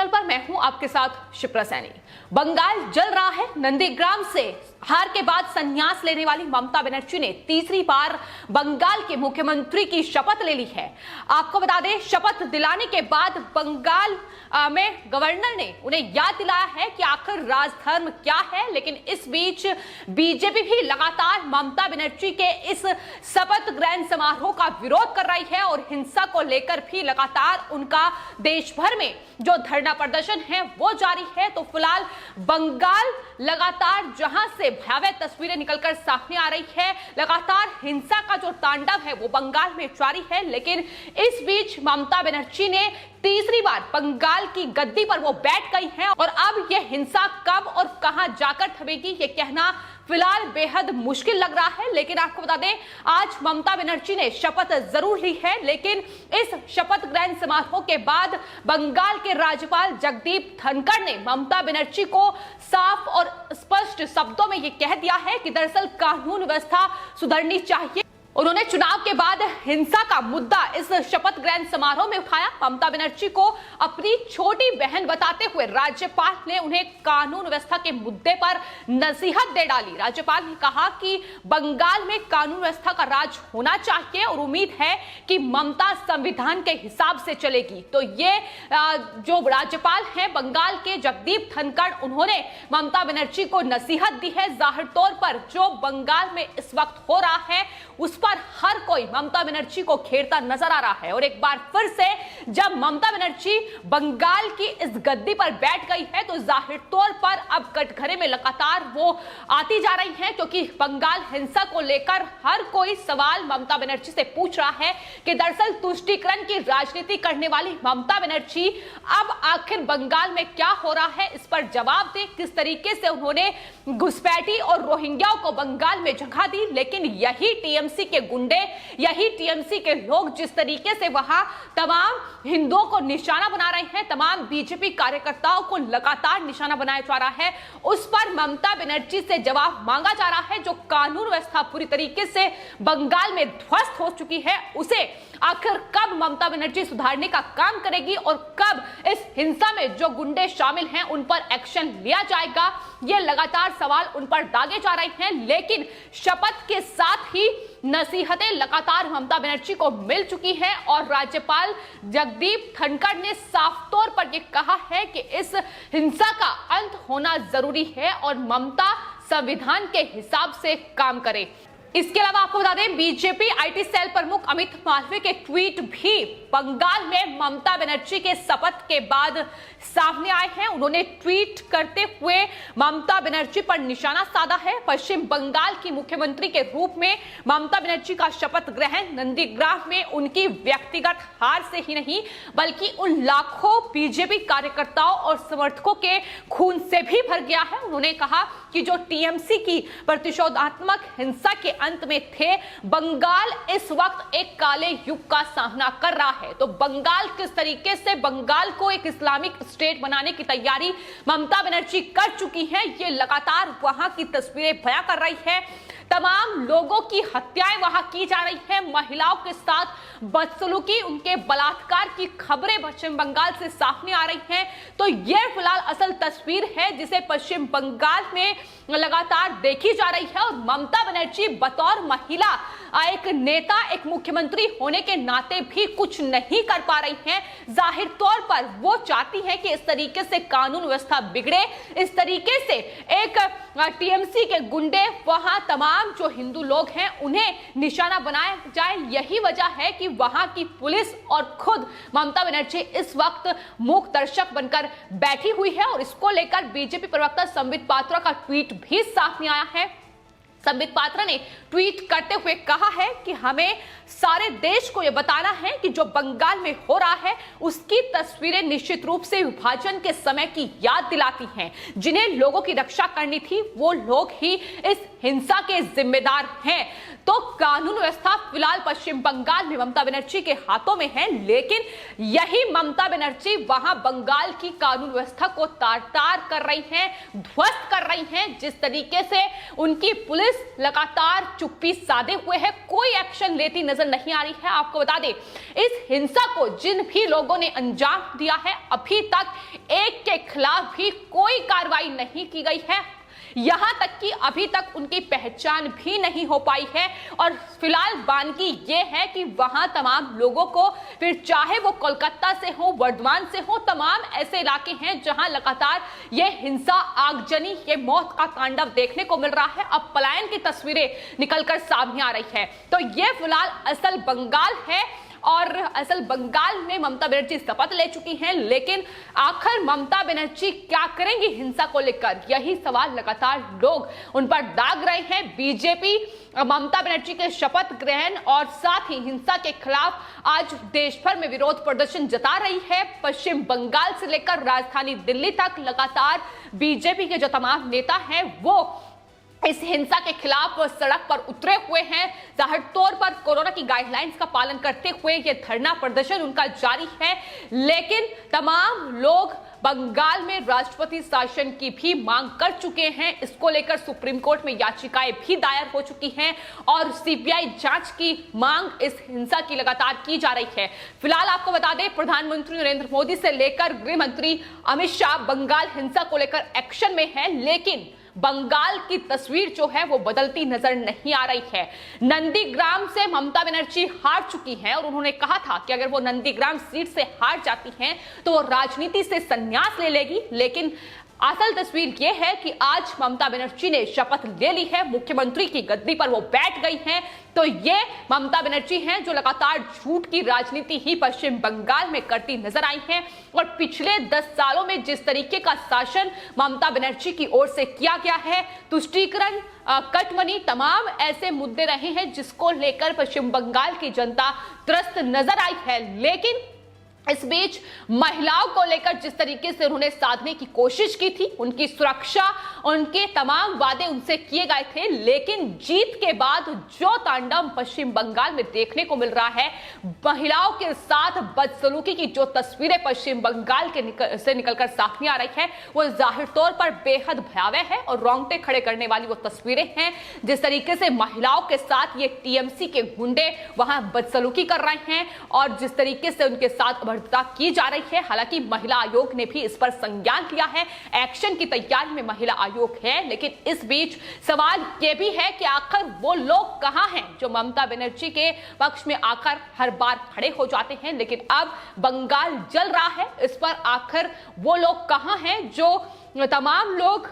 Channel पर मैं हूं आपके साथ शिप्रा सैनी। बंगाल जल रहा है। नंदीग्राम से हार के बाद संन्यास लेने वाली ममता बनर्जी ने तीसरी बार बंगाल के मुख्यमंत्री की शपथ ले ली है। आपको बता दें, शपथ दिलाने के बाद बंगाल में गवर्नर ने उन्हें याद दिलाया है कि आखिर राजधर्म क्या है। लेकिन इस बीच बीजेपी भी लगातार ममता बनर्जी के इस शपथ ग्रहण समारोह का विरोध कर रही है और हिंसा को लेकर भी लगातार उनका देश भर में जो धरना प्रदर्शन है वो जारी है। तो फिलहाल बंगाल लगातार जहां से भयावह तस्वीरें निकलकर सामने आ रही है, लगातार हिंसा का जो तांडव है वो बंगाल में जारी है। लेकिन इस बीच ममता बनर्जी ने तीसरी बार बंगाल की गद्दी पर वो बैठ गई हैं और अब यह हिंसा कब और कहां जाकर थमेगी ये कहना फिलहाल बेहद मुश्किल लग रहा है। लेकिन आपको बता दें, आज ममता बनर्जी ने शपथ जरूर ली है, लेकिन इस शपथ ग्रहण समारोह के बाद बंगाल के राज्यपाल जगदीप धनखड़ ने ममता बनर्जी को साफ और स्पष्ट शब्दों में ये कह दिया है कि दरअसल कानून व्यवस्था सुधरनी चाहिए। उन्होंने चुनाव के बाद हिंसा का मुद्दा इस शपथ ग्रहण समारोह में उठाया। ममता बनर्जी को अपनी छोटी बहन बताते हुए राज्यपाल ने उन्हें कानून व्यवस्था के मुद्दे पर नसीहत दे डाली। राज्यपाल ने कहा कि बंगाल में कानून व्यवस्था का राज होना चाहिए और उम्मीद है कि ममता संविधान के हिसाब से चलेगी। तो ये जो राज्यपाल हैं बंगाल के जगदीप धनखड़, उन्होंने ममता बनर्जी को नसीहत दी है। जाहिर तौर पर जो बंगाल में इस वक्त हो रहा है उस पर हर कोई ममता बनर्जी को घेरता नजर आ रहा है। और एक बार फिर से जब ममता बनर्जी बंगाल की इस गद्दी पर बैठ गई है तो जाहिर तौर पर अब कटघरे में लगातार वो आती जा रही हैं, क्योंकि बंगाल हिंसा को लेकर हर कोई सवाल ममता बनर्जी से पूछ रहा है कि दरअसल तुष्टीकरण की राजनीति करने वाली ममता बनर्जी अब आखिर बंगाल में क्या हो रहा है इस पर जवाब दे। किस तरीके से उन्होंने घुसपैठी और रोहिंग्याओं को बंगाल में जगह दी, लेकिन यही टीएमसी के गुंडे, यही टीएमसी के लोग जिस तरीके से वहां तमाम हिंदुओं को निशाना बना रहे हैं, तमाम बीजेपी कार्यकर्ताओं को लगातार निशाना बनाया जा रहा है, उस पर ममता बनर्जी से जवाब मांगा जा रहा है। जो कानून व्यवस्था पूरी तरीके से बंगाल में ध्वस्त हो चुकी है, उसे आखिर कब ममता बनर्जी सुधारने का काम करेगी और कब इस हिंसा में जो गुंडे शामिल हैं उन पर एक्शन लिया जाएगा, ये लगातार सवाल उन पर दागे जा रहे हैं। लेकिन शपथ के साथ ही नसीहतें लगातार ममता बनर्जी को मिल चुकी हैं और राज्यपाल जगदीप धनखड़ ने साफ तौर पर यह कहा है कि इस हिंसा का अंत होना जरूरी है और ममता संविधान के हिसाब से काम करे। इसके अलावा आपको बता दें, बीजेपी आईटी सेल प्रमुख अमित मालवीय के ट्वीट भी बंगाल में ममता बनर्जी के शपथ के बाद सामने आए हैं। उन्होंने ट्वीट करते हुए ममता बनर्जी पर निशाना साधा है। पश्चिम बंगाल की मुख्यमंत्री के रूप में ममता बनर्जी का शपथ ग्रहण नंदीग्राम में उनकी व्यक्तिगत हार से ही नहीं बल्कि उन लाखों बीजेपी कार्यकर्ताओं और समर्थकों के खून से भी भर गया है। उन्होंने कहा कि जो टीएमसी की प्रतिशोधात्मक हिंसा के अंत में थे, बंगाल इस वक्त एक काले युग का सामना कर रहा है। तो बंगाल किस तरीके से बंगाल को एक इस्लामिक स्टेट बनाने की तैयारी ममता बनर्जी कर चुकी है, ये लगातार वहां की तस्वीरें बयां कर रही है। तमाम लोगों की हत्याएं वहां की जा रही है, महिलाओं के साथ बदसलूकी, उनके बलात्कार की खबरें पश्चिम बंगाल से सामने आ रही हैं। तो यह फिलहाल असल तस्वीर है जिसे पश्चिम बंगाल में लगातार देखी जा रही है और ममता बनर्जी बतौर महिला एक नेता, एक मुख्यमंत्री होने के नाते भी कुछ नहीं कर पा रही हैं। जाहिर तौर पर वो चाहती हैं कि इस तरीके से कानून व्यवस्था बिगड़े, इस तरीके से एक टीएमसी के गुंडे, वहां तमाम जो हिंदू लोग हैं उन्हें निशाना बनाया जाए। यही वजह है कि वहां की पुलिस और खुद ममता बनर्जी इस वक्त मूक दर्शक बनकर बैठी हुई है और इसको लेकर बीजेपी प्रवक्ता संबित पात्रा का ट्वीट भी सामने आया है। संबित पात्रा ने ट्वीट करते हुए कहा है कि हमें सारे देश को यह बताना है कि जो बंगाल में हो रहा है उसकी तस्वीरें निश्चित रूप से विभाजन के समय की याद दिलाती हैं। जिन्हें लोगों की रक्षा करनी थी वो लोग ही इस हिंसा के जिम्मेदार हैं। तो कानून व्यवस्था फिलहाल पश्चिम बंगाल में ममता बनर्जी के हाथों में है, लेकिन यही ममता बनर्जी वहां बंगाल की कानून व्यवस्था को तार तार कर रही हैं, ध्वस्त कर रही हैं। जिस तरीके से उनकी पुलिस पुलिस लगातार चुप्पी साधे हुए है, कोई एक्शन लेती नजर नहीं आ रही है। आपको बता दें, इस हिंसा को जिन भी लोगों ने अंजाम दिया है, अभी तक एक के खिलाफ भी कोई कार्रवाई नहीं की गई है। यहां तक कि अभी तक उनकी पहचान भी नहीं हो पाई है। और फिलहाल बानगी यह है कि वहां तमाम लोगों को, फिर चाहे वो कोलकाता से हो, वर्धमान से हो, तमाम ऐसे इलाके हैं जहां लगातार यह हिंसा, आगजनी, ये मौत का तांडव देखने को मिल रहा है। अब पलायन की तस्वीरें निकलकर सामने आ रही है। तो यह फिलहाल असल बंगाल है और असल बंगाल में ममता बनर्जी शपथ ले चुकी हैं, लेकिन आखिर ममता बनर्जी क्या करेंगी हिंसा को लेकर, यही सवाल लगातार लोग उन पर दाग रहे हैं। बीजेपी ममता बनर्जी के शपथ ग्रहण और साथ ही हिंसा के खिलाफ आज देश भर में विरोध प्रदर्शन जता रही है। पश्चिम बंगाल से लेकर राजधानी दिल्ली तक लगातार बीजेपी के जो तमाम नेता हैं वो इस हिंसा के खिलाफ सड़क पर उतरे हुए हैं। जाहिर तौर पर कोरोना की गाइडलाइंस का पालन करते हुए यह धरना प्रदर्शन उनका जारी है, लेकिन तमाम लोग बंगाल में राष्ट्रपति शासन की भी मांग कर चुके हैं। इसको लेकर सुप्रीम कोर्ट में याचिकाएं भी दायर हो चुकी हैं और सीबीआई जांच की मांग इस हिंसा की लगातार की जा रही है। फिलहाल आपको बता दें, प्रधानमंत्री नरेंद्र मोदी से लेकर गृह मंत्री अमित शाह बंगाल हिंसा को लेकर एक्शन में है, लेकिन बंगाल की तस्वीर जो है वो बदलती नजर नहीं आ रही है। नंदीग्राम से ममता बनर्जी हार चुकी हैं और उन्होंने कहा था कि अगर वो नंदीग्राम सीट से हार जाती हैं तो वो राजनीति से संन्यास ले लेगी, लेकिन असल तस्वीर यह है कि आज ममता बनर्जी ने शपथ ले ली है, मुख्यमंत्री की गद्दी पर वो बैठ गई हैं। तो ये ममता बनर्जी हैं जो लगातार झूठ की राजनीति ही पश्चिम बंगाल में करती नजर आई हैं और पिछले 10 सालों में जिस तरीके का शासन ममता बनर्जी की ओर से किया गया है, तुष्टीकरण, कटमनी, तमाम ऐसे मुद्दे रहे हैं जिसको लेकर पश्चिम बंगाल की जनता त्रस्त नजर आई है। लेकिन इस बीच महिलाओं को लेकर जिस तरीके से उन्होंने साधने की कोशिश की थी, उनकी सुरक्षा, उनके तमाम वादे उनसे किए गए थे, लेकिन जीत के बाद जो तांडव पश्चिम बंगाल में देखने को मिल रहा है, महिलाओं के साथ बदसलूकी की जो तस्वीरें पश्चिम बंगाल से निकलकर सामने आ रही है, वो जाहिर तौर पर बेहद भयावह है और रोंगटे खड़े करने वाली वो तस्वीरें हैं। जिस तरीके से महिलाओं के साथ ये टीएमसी के गुंडे वहां बदसलूकी कर रहे हैं और जिस तरीके से उनके साथ की जा रही है। हालांकि महिला आयोग ने भी इस पर संज्ञान लिया है, एक्शन की तैयारी में महिला आयोग है, लेकिन इस बीच सवाल यह भी है कि आखिर वो लोग कहां हैं जो ममता बनर्जी के पक्ष में आकर हर बार खड़े हो जाते हैं। लेकिन अब बंगाल जल रहा है, इस पर आखिर वो लोग कहां हैं जो तमाम लोग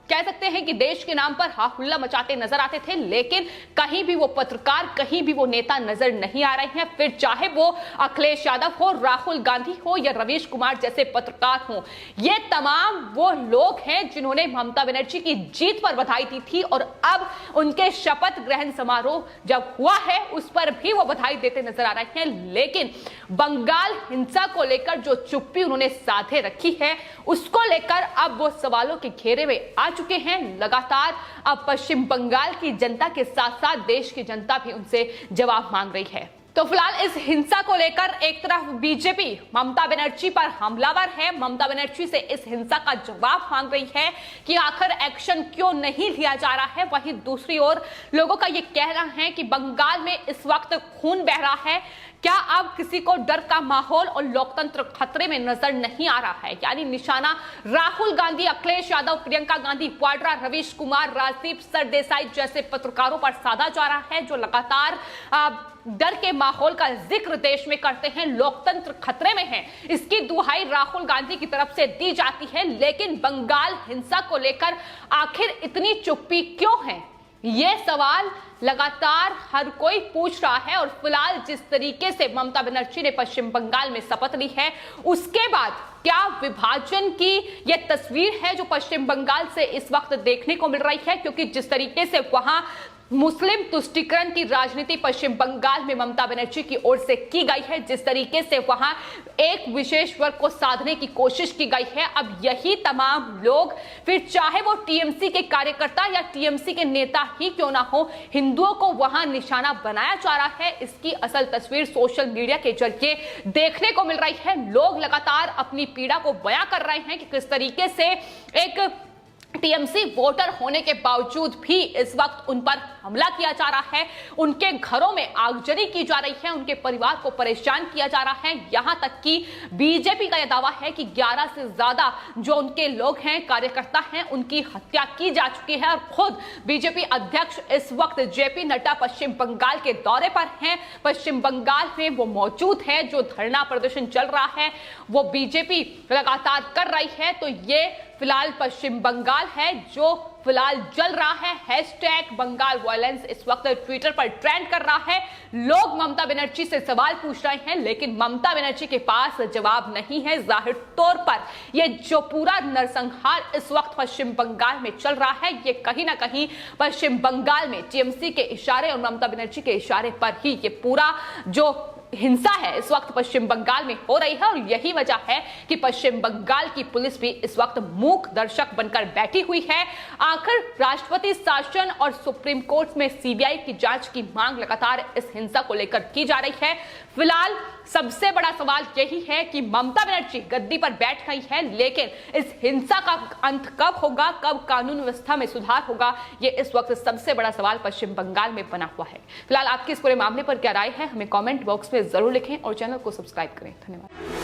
कह सकते हैं कि देश के नाम पर हाहुल्ला मचाते नजर आते थे, लेकिन कहीं भी वो पत्रकार, कहीं भी वो नेता नजर नहीं आ रहे हैं। फिर चाहे वो अखिलेश यादव हो, राहुल गांधी हो या रवीश कुमार जैसे पत्रकार हो, ये तमाम वो लोग हैं जिन्होंने ममता बनर्जी की जीत पर बधाई दी थी और अब उनके शपथ ग्रहण समारोह जब हुआ है उस पर भी वो बधाई देते नजर आ रहे हैं। लेकिन बंगाल हिंसा को लेकर जो चुप्पी उन्होंने साधे रखी है, उसको लेकर अब वो सवालों के घेरे में आ चुके हैं। लगातार अब पश्चिम बंगाल की जनता के साथ साथ देश की जनता भी उनसे जवाब मांग रही है। तो फिलहाल इस हिंसा को लेकर एक तरफ बीजेपी ममता बनर्जी पर हमलावर है, ममता बनर्जी से इस हिंसा का जवाब मांग रही है कि आखिर एक्शन क्यों नहीं लिया जा रहा है। वहीं दूसरी ओर लोगों का यह कहना है कि बंगाल में इस वक्त खून बह रहा है, क्या अब किसी को डर का माहौल और लोकतंत्र खतरे में नजर नहीं आ रहा है। यानी निशाना राहुल गांधी, अखिलेश यादव, प्रियंका गांधी वाड्रा, रवीश कुमार, राजदीप सरदेसाई जैसे पत्रकारों पर साधा जा रहा है जो लगातार डर के माहौल का जिक्र देश में करते हैं, लोकतंत्र खतरे में है, इसकी दुहाई राहुल गांधी की तरफ से दी जाती है। लेकिन बंगाल हिंसा को लेकर आखिर इतनी चुप्पी क्यों है, ये सवाल लगातार हर कोई पूछ रहा है। और फिलहाल जिस तरीके से ममता बनर्जी ने पश्चिम बंगाल में शपथ ली है, उसके बाद क्या विभाजन की यह तस्वीर है जो पश्चिम बंगाल से इस वक्त देखने को मिल रही है, क्योंकि जिस तरीके से वहां मुस्लिम तुष्टीकरण की राजनीति पश्चिम बंगाल में ममता बनर्जी की ओर से की गई है, जिस तरीके से वहां एक विशेष वर्ग को साधने की कोशिश की गई है, अब यही तमाम लोग, फिर चाहे वो टीएमसी के कार्यकर्ता या टीएमसी के नेता ही क्यों ना हो, हिंदुओं को वहां निशाना बनाया जा रहा है। इसकी असल तस्वीर सोशल मीडिया के जरिए देखने को मिल रही है। लोग लगातार अपनी पीड़ा को बयां कर रहे हैं कि किस तरीके से एक टीएमसी वोटर होने के बावजूद भी इस वक्त उन पर हमला किया जा रहा है, उनके घरों में आगजनी की जा रही है, उनके परिवार को परेशान किया जा रहा है। यहां तक कि बीजेपी का यह दावा है कि 11 से ज्यादा जो उनके लोग हैं, कार्यकर्ता हैं, उनकी हत्या की जा चुकी है। और खुद बीजेपी अध्यक्ष इस वक्त जेपी नड्डा पश्चिम बंगाल के दौरे पर हैं। पश्चिम बंगाल में वो मौजूद है। जो धरना प्रदर्शन चल रहा है वो बीजेपी लगातार कर रही है। तो ये फिलहाल पश्चिम बंगाल है जो फिलहाल जल रहा है। हैशटैग बंगाल वायलेंस इस वक्त ट्विटर पर ट्रेंड कर रहा है। लोग ममता बनर्जी से सवाल पूछ रहे हैं, लेकिन ममता बनर्जी के पास जवाब नहीं है। जाहिर तौर पर यह जो पूरा नरसंहार इस वक्त पश्चिम बंगाल में चल रहा है, ये कहीं ना कहीं पश्चिम बंगाल में टीएमसी के इशारे और ममता बनर्जी के इशारे पर ही ये पूरा जो हिंसा है इस वक्त पश्चिम बंगाल में हो रही है। और यही वजह है कि पश्चिम बंगाल की पुलिस भी इस वक्त मूक दर्शक बनकर बैठी हुई है। आखिर राष्ट्रपति शासन और सुप्रीम कोर्ट में सीबीआई की जांच की मांग लगातार इस हिंसा को लेकर की जा रही है। फिलहाल सबसे बड़ा सवाल यही है कि ममता बनर्जी गद्दी पर बैठ गई है, लेकिन इस हिंसा का अंत कब होगा, कब कानून व्यवस्था में सुधार होगा, ये इस वक्त सबसे बड़ा सवाल पश्चिम बंगाल में बना हुआ है। फिलहाल आपकी इस पूरे मामले पर क्या राय है, हमें कमेंट बॉक्स में जरूर लिखें और चैनल को सब्सक्राइब करें। धन्यवाद।